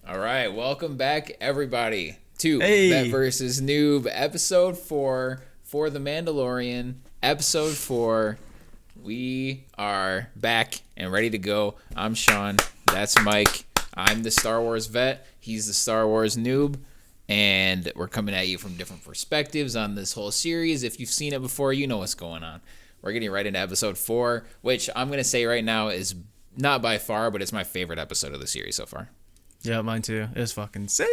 All right, welcome back, everybody, to Hey. Bet versus Noob, episode 4 for The Mandalorian. Episode 4. We are back and ready to go. I'm Sean. That's Mike. I'm the Star Wars vet. He's the Star Wars noob. And we're coming at you from different perspectives on this whole series. If you've seen it before, you know what's going on. We're getting right into episode 4, which I'm going to say right now is not by far, but it's my favorite episode of the series so far. Yeah, mine too. It was fucking sick.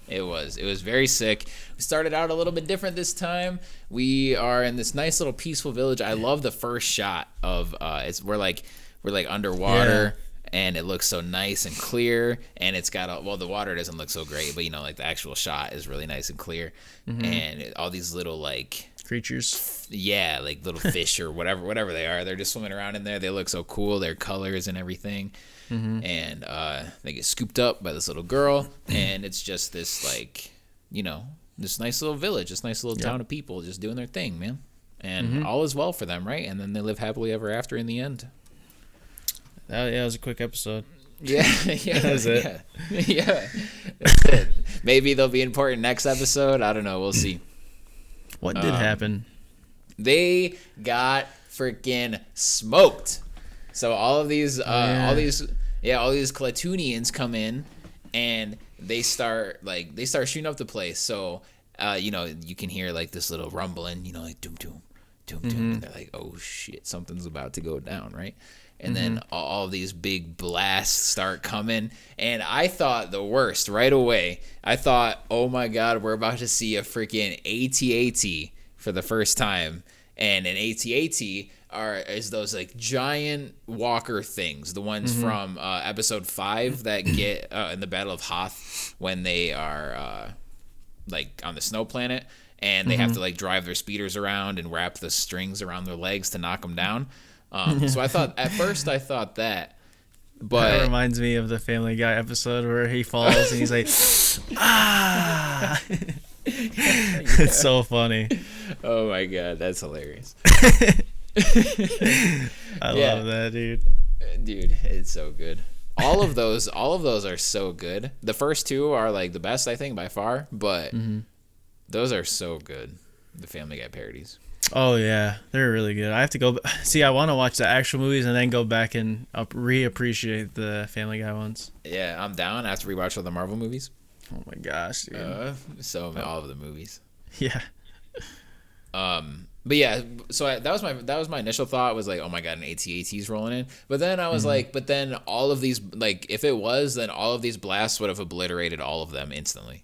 It was very sick. We started out a little bit different this time. We are in this nice little peaceful village. I love the first shot of we're like underwater, and it looks so nice and clear. And it's got the water doesn't look so great, but like the actual shot is really nice and clear. Mm-hmm. And all these little like creatures, like little fish or whatever they are, they're just swimming around in there. They look so cool. Their colors and everything. Mm-hmm. And they get scooped up by this little girl, and it's just this this nice little village, this nice little town of people just doing their thing, man. And all is well for them, right? And then they live happily ever after in the end. It was a quick episode. Yeah, that was it. Yeah, that's it. Maybe they'll be important next episode. I don't know. We'll see. What did happen? They got freaking smoked. So all these Klatooinians come in, and they start shooting up the place. So you can hear like this little rumbling, like doom doom doom doom, and they're like, oh shit, something's about to go down, right? And then all these big blasts start coming, and I thought the worst right away. I thought, oh my god, we're about to see a freaking AT-AT for the first time, and an AT-AT is those like giant walker things, the ones from episode 5 that get in the Battle of Hoth when they are like on the snow planet, and they have to like drive their speeders around and wrap the strings around their legs to knock them down. So I thought at first that, but that reminds me of the Family Guy episode where he falls and he's like, ah. It's so funny. Oh my god, that's hilarious. I love that, dude. Dude, it's so good. All of those are so good. The first 2 are like the best, I think, by far, but those are so good. The Family Guy parodies. Oh yeah, they're really good. I have to go see. I want to watch the actual movies and then go back and reappreciate the Family Guy ones. Yeah, I'm down. I have to rewatch all the Marvel movies. Oh my gosh, dude. All of the movies. Yeah. But yeah, so that was my initial thought was like, oh my god, an AT-AT's rolling in. But then I was like, but then all of these, like, if it was, then all of these blasts would have obliterated all of them instantly.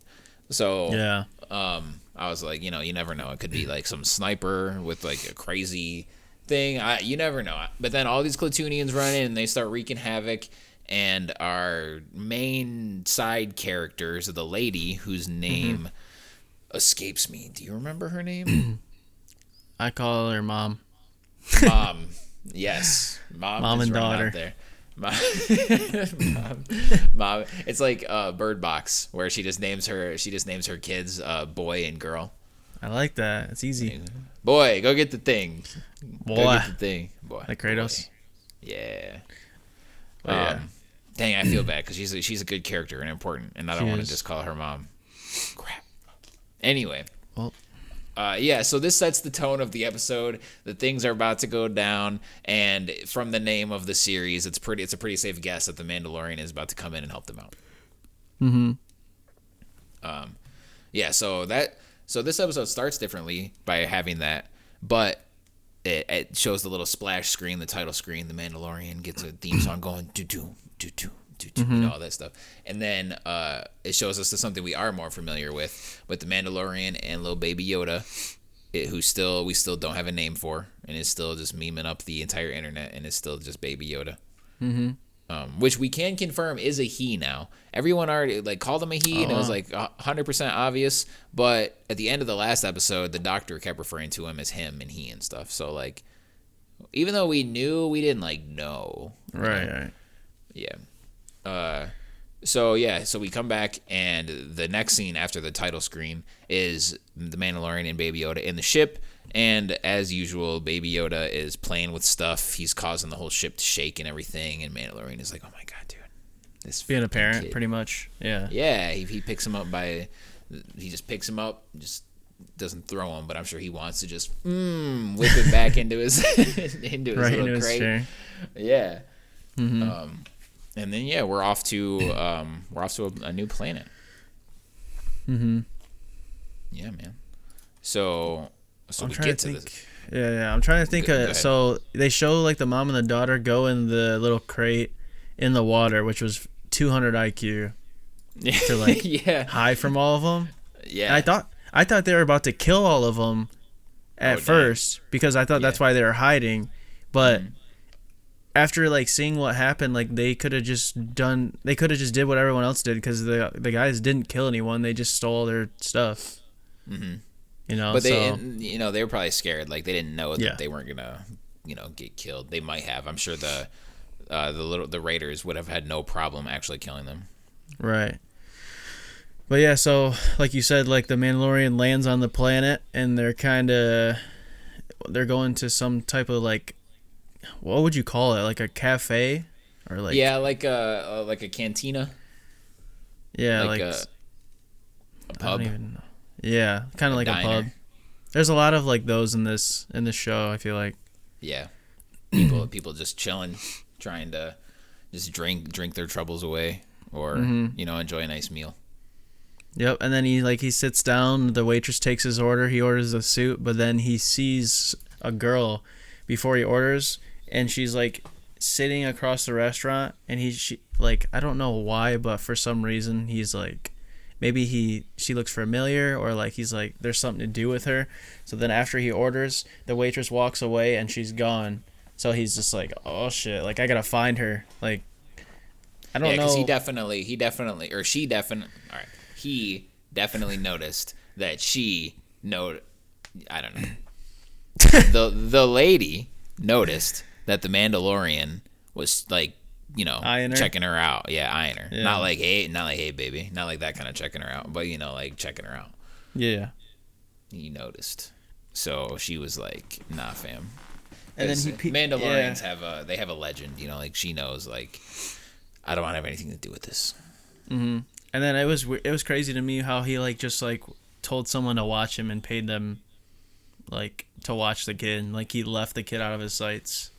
So yeah. I was like, you never know. It could be like some sniper with like a crazy thing. You never know. But then all these Klatooinians run in and they start wreaking havoc. And our main side characters, the lady whose name escapes me. Do you remember her name? I call her Mom. Mom. Yes. Mom and daughter. out there. Mom. It's like Bird Box, where she just names her kids boy and girl. I like that. It's easy. Boy, go get the thing. Boy. Go get the thing. Boy. Like Kratos. Boy. Yeah. Yeah. Dang, I feel bad because she's a good character and important, and I don't want to just call her Mom. Crap. Anyway. Well. So this sets the tone of the episode. The things are about to go down, and from the name of the series, it's a pretty safe guess that the Mandalorian is about to come in and help them out. So this episode starts differently by having that, but it shows the little splash screen, the title screen. The Mandalorian gets a theme song going, do do do do. All that stuff, and then it shows us to something we are more familiar with the Mandalorian and little baby Yoda, who we still don't have a name for, and is still just memeing up the entire internet, and is still just baby Yoda, which we can confirm is a he now. Everyone already like called him a he, and it was like 100% obvious, but at the end of the last episode, the doctor kept referring to him as him and he and stuff. So like, even though we knew, we didn't like know. Right. Yeah. So we come back, and the next scene after the title screen is the Mandalorian and Baby Yoda in the ship, and as usual, Baby Yoda is playing with stuff. He's causing the whole ship to shake and everything, and Mandalorian is like, oh my god, dude, this being a parent, kid. pretty much. Yeah. Yeah, he picks him up he just picks him up, just doesn't throw him, but I'm sure he wants to just whip it back into his into his Right little into crate. his chair. Yeah. Mm-hmm. And then we're off to a new planet. Mm-hmm. Yeah, man. So we get to this. Yeah. I'm trying to think. Go ahead. So they show like the mom and the daughter go in the little crate in the water, which was 200 IQ to like hide from all of them. Yeah. And I thought they were about to kill all of them at first because I thought that's why they were hiding, but. After like seeing what happened, like they could have just did what everyone else did because the guys didn't kill anyone. They just stole their stuff. Mm-hmm. You know, but they were probably scared. Like they didn't know that they weren't gonna get killed. They might have. I'm sure the raiders would have had no problem actually killing them. Right. But yeah, so like you said, like the Mandalorian lands on the planet and they're going to some type of like. What would you call it? Like a cafe, or like like a cantina. Yeah, like a pub. I don't even know. Yeah, kind of like diner. a pub. There's a lot of like those in this show. I feel like. Yeah, people just chilling, trying to just drink their troubles away, or enjoy a nice meal. Yep, and then he sits down. The waitress takes his order. He orders a soup, but then he sees a girl before he orders. And she's like sitting across the restaurant, and she I don't know why, but for some reason he's like, maybe she looks familiar, or like he's like there's something to do with her. So then after he orders, the waitress walks away and she's gone. So he's just like, oh shit, like I gotta find her. Like I don't know. Because he definitely noticed that I don't know. the lady noticed that the Mandalorian was like, checking her out. Yeah, eyeing her. Yeah. Not like hey baby. Not like that kind of checking her out, but like checking her out. Yeah. He noticed. So she was like, nah, fam. And then Mandalorians have a legend, like she knows like I don't want to have anything to do with this. Mhm. And then it was crazy to me how he like just like told someone to watch him and paid them like to watch the kid. Like he left the kid out of his sights.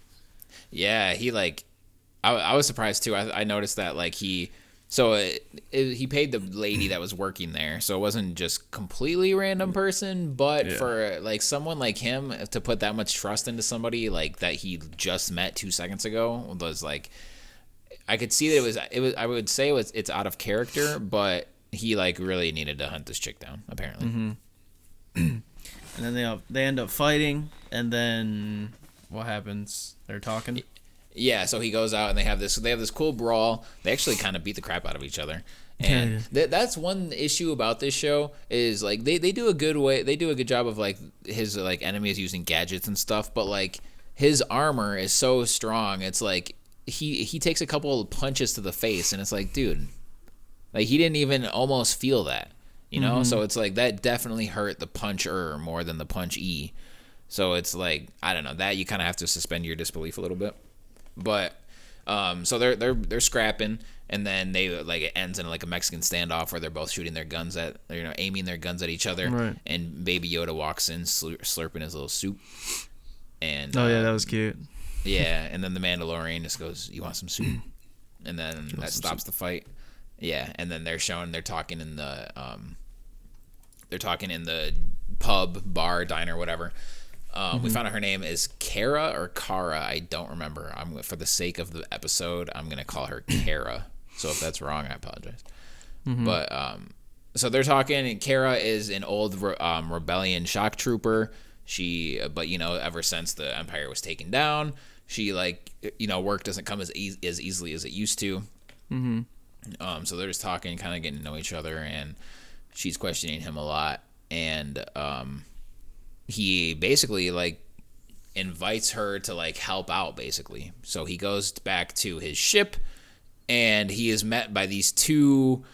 Yeah, he like, I was surprised too. I noticed that like he paid the lady that was working there, so it wasn't just completely random person, but for like someone like him to put that much trust into somebody like that he just met 2 seconds ago was like, I could see that it was I would say it's out of character, but he like really needed to hunt this chick down apparently. Mm-hmm. And then they end up fighting, and then what happens? They're talking. Yeah, so he goes out and they have this cool brawl. They actually kind of beat the crap out of each other. And that's one issue about this show is like they do a good job of like his like enemies using gadgets and stuff, but like his armor is so strong. It's like he takes a couple of punches to the face and it's like, dude, like he didn't even almost feel that, So it's like that definitely hurt the puncher more than the punch-e. So it's like, I don't know, that you kind of have to suspend your disbelief a little bit. But so they're scrapping, and then they like it ends in like a Mexican standoff where they're both shooting their guns aiming their guns at each other. Right. And Baby Yoda walks in slurping his little soup. And that was cute. Yeah, and then the Mandalorian just goes, "You want some soup?" And then that stops the fight. Yeah, and then they're talking in the pub, bar, diner, whatever. We found out her name is Kara or Kara. I don't remember. For the sake of the episode, I'm gonna call her Kara. So if that's wrong, I apologize. But so they're talking, and Kara is an old rebellion shock trooper. Ever since the Empire was taken down, she work doesn't come as easily as it used to. So they're just talking, kind of getting to know each other, and she's questioning him a lot, and he basically like invites her to like help out basically. So he goes back to his ship, and he is met by these two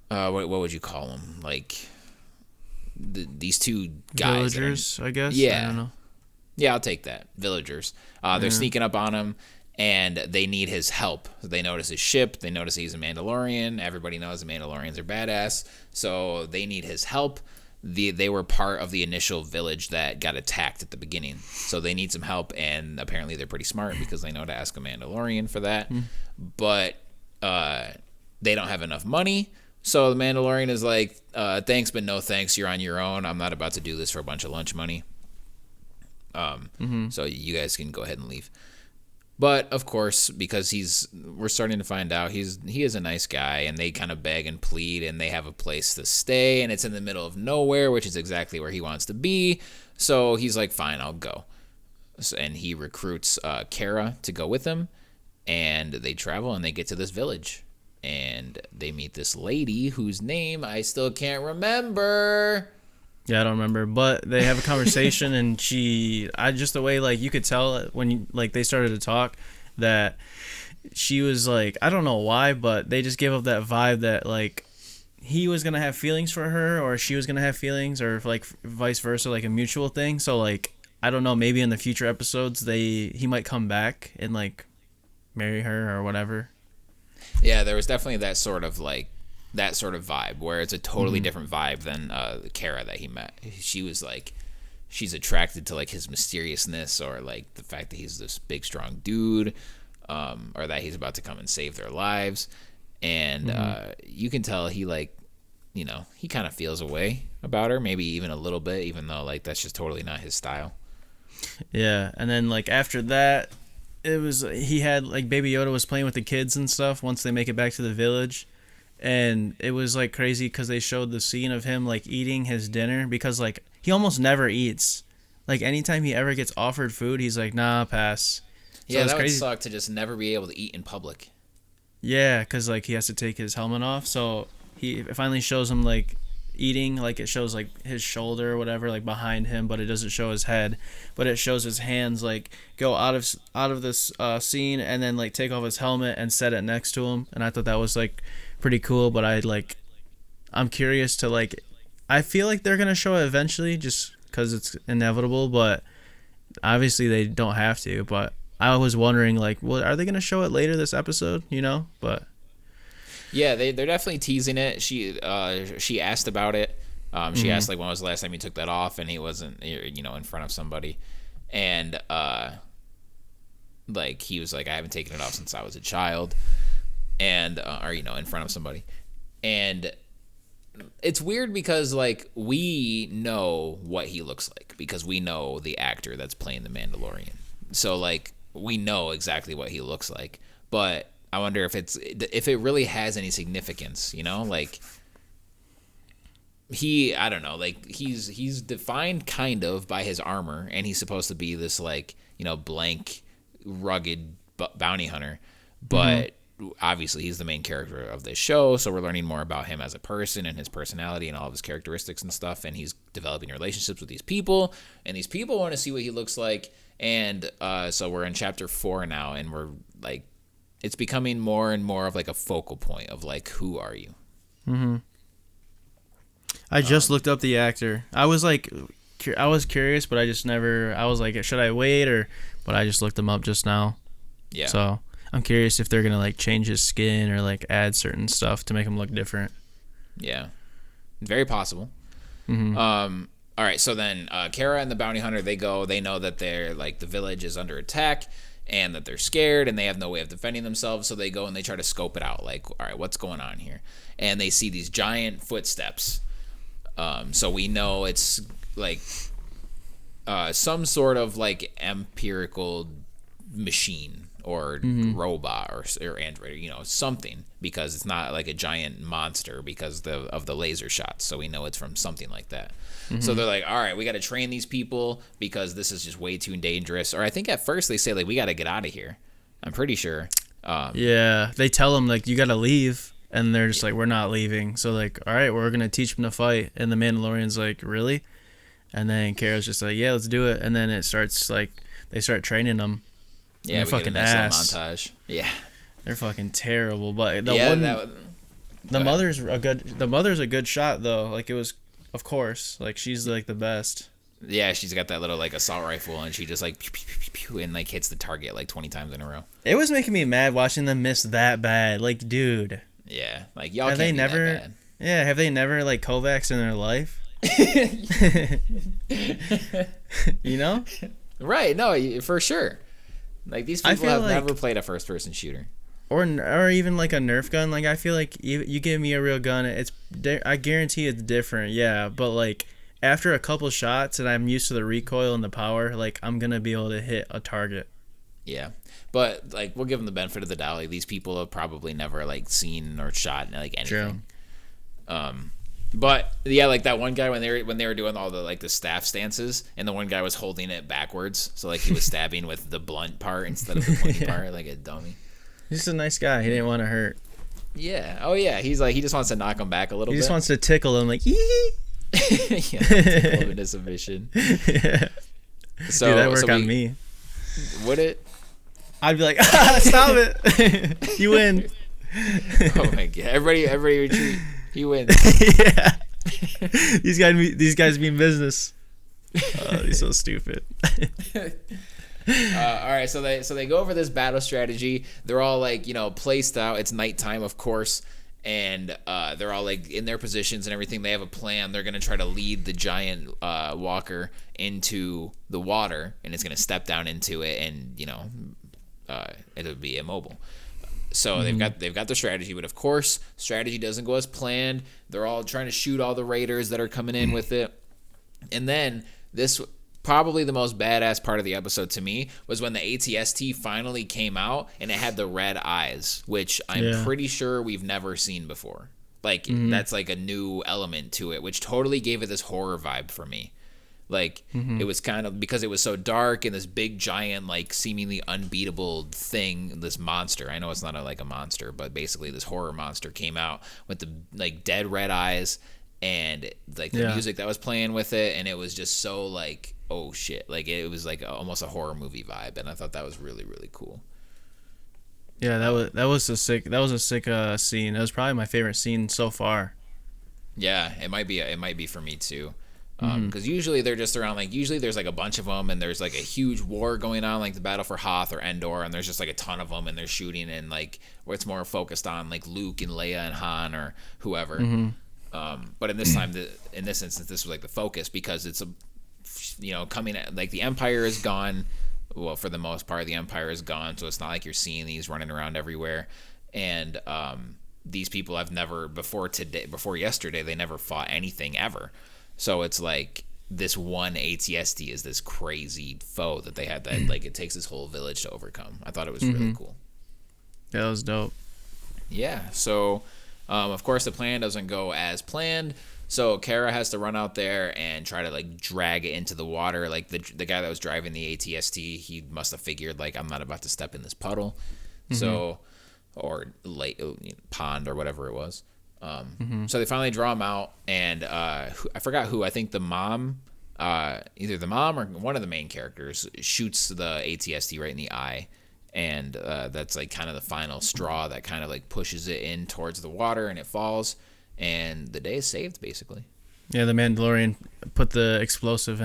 what would you call them, like these two guys, villagers, I guess. Yeah, I don't know. Yeah, I'll take that. Villagers. They're sneaking up on him, and they need his help. They notice his ship. They notice he's a Mandalorian. Everybody knows the Mandalorians are badass, so they need his help. They were part of the initial village that got attacked at the beginning, so they need some help, and apparently they're pretty smart because they know to ask a Mandalorian for that. But they don't have enough money, so the Mandalorian is like, thanks, but no thanks, you're on your own. I'm not about to do this for a bunch of lunch money. So you guys can go ahead and leave. But of course, because we're starting to find out he is a nice guy, and they kind of beg and plead, and they have a place to stay, and it's in the middle of nowhere, which is exactly where he wants to be. So he's like, fine, I'll go. And he recruits Kara to go with him, and they travel, and they get to this village, and they meet this lady whose name I still can't remember. Yeah, I don't remember, but they have a conversation, and just the way, like, you could tell when they started to talk that she was like, I don't know why, but they just gave up that vibe that like he was gonna have feelings for her, or she was gonna have feelings, or like vice versa, like a mutual thing. So like, I don't know, maybe in the future episodes he might come back and like marry her or whatever. Yeah, there was definitely that sort of vibe where it's a totally different vibe than Kara that he met. She was like, she's attracted to like his mysteriousness, or like the fact that he's this big strong dude, or that he's about to come and save their lives. And you can tell he like, you know, he kind of feels a way about her, maybe even a little bit, even though like that's just totally not his style. Yeah, and then like after that, he had like Baby Yoda was playing with the kids and stuff once they make it back to the village. And it was like crazy because they showed the scene of him like eating his dinner, because like he almost never eats. Like anytime he ever gets offered food, he's like, nah, pass. So yeah, that would suck to just never be able to eat in public. Yeah, because like he has to take his helmet off. So it finally shows him like eating, like it shows like his shoulder or whatever like behind him, but it doesn't show his head, but it shows his hands like go out of this scene, and then like take off his helmet and set it next to him. And I thought that was like pretty cool, but I'm curious to like, I feel like they're gonna show it eventually just because it's inevitable, but obviously they don't have to. But I was wondering like, well, are they gonna show it later this episode, you know? But yeah, they're definitely teasing it. She asked about it. She asked like, when was the last time you took that off, and he wasn't, you know, in front of somebody, and like he was like, I haven't taken it off since I was a child. And or, you know, in front of somebody. And it's weird because like we know what he looks like, because we know the actor that's playing the Mandalorian, so like we know exactly what he looks like. But I wonder if it really has any significance, you know, like I don't know, like he's defined kind of by his armor, and he's supposed to be this like, you know, blank rugged bounty hunter, but obviously he's the main character of this show, so we're learning more about him as a person and his personality and all of his characteristics and stuff, and he's developing relationships with these people, and these people want to see what he looks like. And so we're in chapter 4 now, and we're like, it's becoming more and more of like a focal point of like, who are you? I just looked up the actor. I was curious, but I was like, should I wait, but I just looked him up just now. Yeah, so I'm curious if they're gonna like change his skin or like add certain stuff to make him look different. Yeah, very possible. All right, so then Kara and the bounty hunter, they know that they're like, the village is under attack, and that they're scared, and they have no way of defending themselves. So they go and they try to scope it out, like, all right, what's going on here? And they see these giant footsteps. So we know it's like some sort of like empirical machine, or robot, or android, you know, something, because it's not like a giant monster because of the laser shots. So we know it's from something like that. So they're like, all right, we got to train these people because this is just way too dangerous. Or I think at first they say like, we got to get out of here. I'm pretty sure. Yeah, they tell them like, you got to leave, and they're just like, we're not leaving. So like, all right, we're gonna teach them to fight. And the Mandalorian's like, really? And then Kara's just like, yeah, let's do it. And then it starts like, they start training them. Yeah, they're fucking ass. Montage. Yeah, they're fucking terrible. But the mother's a good shot though. Like, it was, of course, like she's like the best. Yeah, she's got that little like assault rifle, and she just like pew, pew, pew, pew, pew, and like hits the target like 20 times in a row. It was making me mad watching them miss that bad. Like, dude. Yeah, like y'all Have can't they be never? that bad. Yeah, have they never like Kovacs in their life? You know? Right? No, for sure. Like these people have never played a first-person shooter. Or even like a Nerf gun. Like I feel like you give me a real gun, I guarantee it's different. Yeah, but like after a couple shots and I'm used to the recoil and the power, like I'm gonna be able to hit a target. Yeah, but like we'll give them the benefit of the doubt. Like, these people have probably never like seen or shot like anything. True. But yeah, like that one guy when they were doing all the like the staff stances, and the one guy was holding it backwards, so like he was stabbing with the blunt part instead of the pointy part, like a dummy. He's just a nice guy. He didn't want to hurt. Yeah. Oh yeah. He's like he just wants to knock him back a little bit. He just wants to tickle him, like yeah, tickle him into submission. Yeah. So dude, that work on me. Would it? I'd be like, stop it. You win. Oh my god! Everybody retreat. He wins. Yeah. These guys mean business. Oh, he's so stupid. All right, so they go over this battle strategy. They're all like, placed out. It's nighttime, of course, and they're all like in their positions and everything. They have a plan. They're gonna try to lead the giant walker into the water, and it's gonna step down into it, and it'll be immobile. So they've got their strategy, but of course, strategy doesn't go as planned. They're all trying to shoot all the raiders that are coming in with it, and then this. Probably the most badass part of the episode to me was when the ATST finally came out and it had the red eyes, which I'm pretty sure we've never seen before. Like, that's like a new element to it, which totally gave it this horror vibe for me. Like, it was kind of, because it was so dark and this big, giant, like, seemingly unbeatable thing, this monster. I know it's not like a monster, but basically this horror monster came out with the, like, dead red eyes and, like, the music that was playing with it, and it was just so, like, oh shit, like it was like almost a horror movie vibe, and I thought that was really, really cool. Yeah, that was a sick scene. That was probably my favorite scene so far. Yeah, it might be for me too, because usually they're just around, like usually there's like a bunch of them and there's like a huge war going on, like the battle for Hoth or Endor, and there's just like a ton of them and they're shooting, and like where it's more focused on like Luke and Leia and Han or whoever. But in this instance, this was like the focus because it's a coming at, like, the Empire is gone. Well, for the most part, the Empire is gone, so it's not like you're seeing these running around everywhere. And these people have never before yesterday, they never fought anything ever. So it's like this one ATST is this crazy foe that they had that like it takes this whole village to overcome. I thought it was really cool. Yeah, that was dope. Yeah. So, of course, the plan doesn't go as planned. So Kara has to run out there and try to like drag it into the water. Like the guy that was driving the ATST, he must have figured like I'm not about to step in this puddle, so or lake, pond or whatever it was. So they finally draw him out, and I forgot who. I think the mom, either the mom or one of the main characters, shoots the ATST right in the eye, and that's like kind of the final straw that kind of like pushes it in towards the water, and it falls. And the day is saved, basically. Yeah, the Mandalorian put the explosive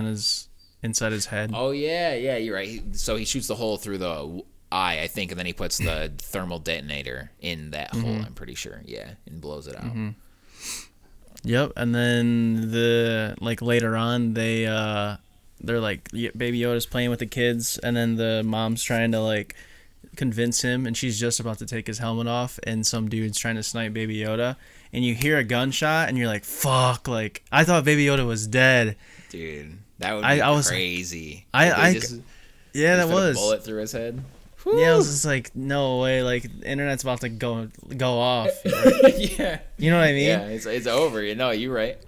inside his head. Oh yeah, you're right. So he shoots the hole through the eye, I think, and then he puts the thermal detonator in that hole. I'm pretty sure. Yeah, and blows it out. Yep, and then later on, they're like Baby Yoda's playing with the kids, and then the mom's trying to like convince him, and she's just about to take his helmet off, and some dude's trying to snipe Baby Yoda. And you hear a gunshot, and you're like, "Fuck!" Like I thought Baby Yoda was dead. Dude, that would be crazy. Yeah, that was a bullet through his head. Whew. Yeah, I was just like, "No way!" Like the internet's about to go off. Yeah, you know what I mean? Yeah, it's over. You're right.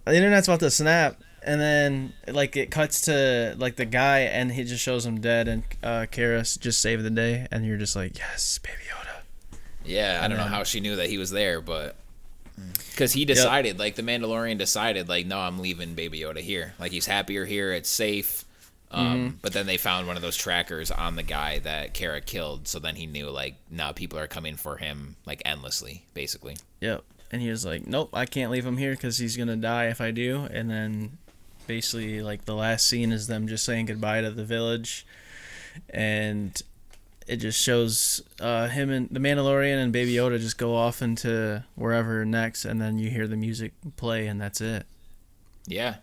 The internet's about to snap, and then like it cuts to like the guy, and he just shows him dead, and Kara just saved the day, and you're just like, "Yes, Baby Yoda." Yeah, I don't know how she knew that he was there, but. Because he decided, like, the Mandalorian decided, like, no, I'm leaving Baby Yoda here. Like, he's happier here. It's safe. But then they found one of those trackers on the guy that Kara killed. So then he knew, like, now people are coming for him, like, endlessly, basically. Yep. And he was like, nope, I can't leave him here because he's going to die if I do. And then basically like the last scene is them just saying goodbye to the village, and it just shows him and the Mandalorian and Baby Yoda just go off into wherever next, and then you hear the music play, and that's it. Yeah.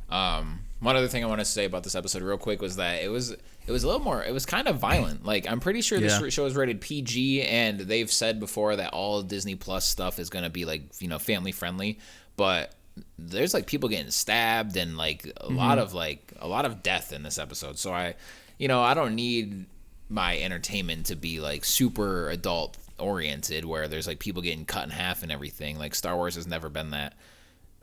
One other thing I want to say about this episode real quick was that it was a little more, it was kind of violent. Like, I'm pretty sure this show is rated PG, and they've said before that all Disney Plus stuff is going to be like, you know, family friendly, but there's like people getting stabbed and like a lot of death in this episode. So I don't need my entertainment to be like super adult oriented where there's like people getting cut in half and everything. Like, Star Wars has never been that.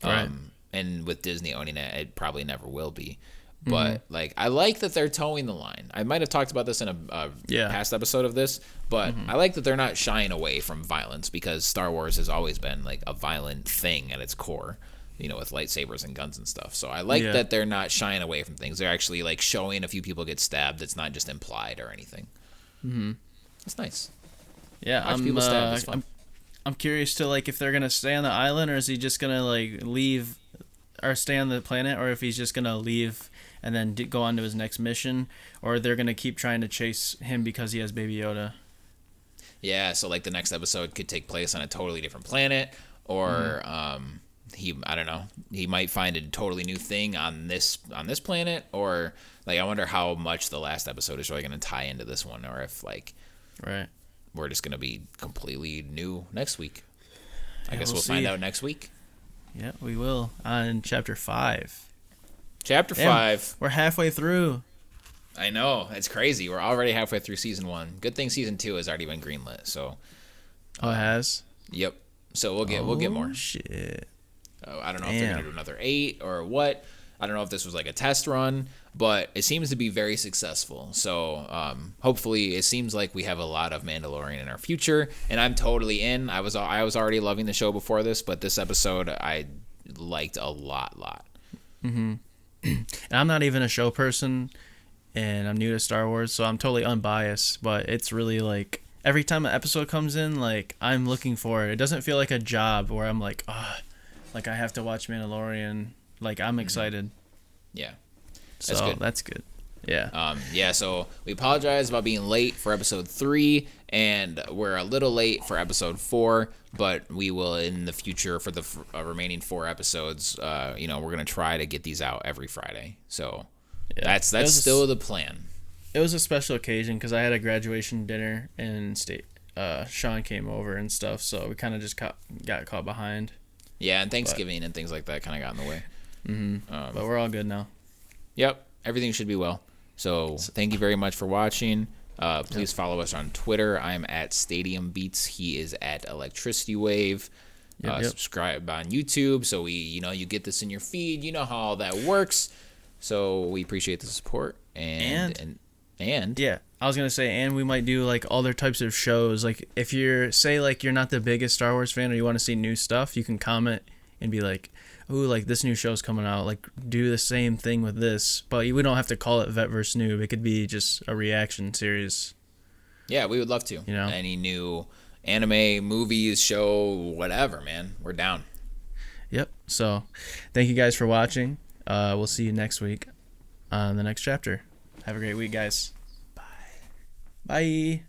Right. And with Disney owning it, it probably never will be. But like, I like that they're towing the line. I might have talked about this in a past episode of this, but I like that they're not shying away from violence, because Star Wars has always been like a violent thing at its core, you know, with lightsabers and guns and stuff. So I like that they're not shying away from things. They're actually like showing a few people get stabbed. It's not just implied or anything. It's nice. Yeah, I'm curious to like if they're gonna stay on the island, or is he just gonna like leave or stay on the planet, or if he's just gonna leave and then go on to his next mission, or they're gonna keep trying to chase him because he has Baby Yoda. Yeah, so like the next episode could take place on a totally different planet, or I don't know, he might find a totally new thing on this planet, or like I wonder how much the last episode is really gonna tie into this one, or if like we're just gonna be completely new next week. I guess we'll find out next week. Yeah, we will. On chapter 5. Chapter 5. We're halfway through. I know. It's crazy. We're already halfway through season 1. Good thing season 2 has already been greenlit. So. Oh, it has? Yep. So we'll get more. Shit. I don't know if they're gonna do another 8 or what. I don't know if this was like a test run, but it seems to be very successful. So hopefully, it seems like we have a lot of Mandalorian in our future, and I'm totally in. I was already loving the show before this, but this episode I liked a lot. And I'm not even a show person, and I'm new to Star Wars, so I'm totally unbiased. But it's really like every time an episode comes in, like I'm looking for it. It doesn't feel like a job where I'm like, like I have to watch Mandalorian. Like, I'm excited. Yeah. That's good. Yeah. So we apologize about being late for episode 3, and we're a little late for episode 4, but we will in the future for the remaining 4 episodes. We're going to try to get these out every Friday. So that's still the plan. It was a special occasion because I had a graduation dinner and Sean came over and stuff, so we kind of just got caught behind. Yeah, and Thanksgiving and things like that kind of got in the way. But we're all good now. Yep, everything should be well. So thank you very much for watching. Please follow us on Twitter. I'm at Stadium Beats. He is at Electricity Wave. Subscribe on YouTube so you get this in your feed. You know how all that works. So we appreciate the support and yeah, I was gonna say, and we might do like other types of shows. Like if you're you're not the biggest Star Wars fan or you want to see new stuff, you can comment and be like, ooh, like this new show's coming out, like do the same thing with this, but we don't have to call it Vet vs. Noob. It could be just a reaction series. Yeah, we would love to. Any new anime, movies, show, whatever, man, we're down. Yep. So thank you guys for watching. We'll see you next week on the next chapter. Have a great week, guys. Bye. Bye.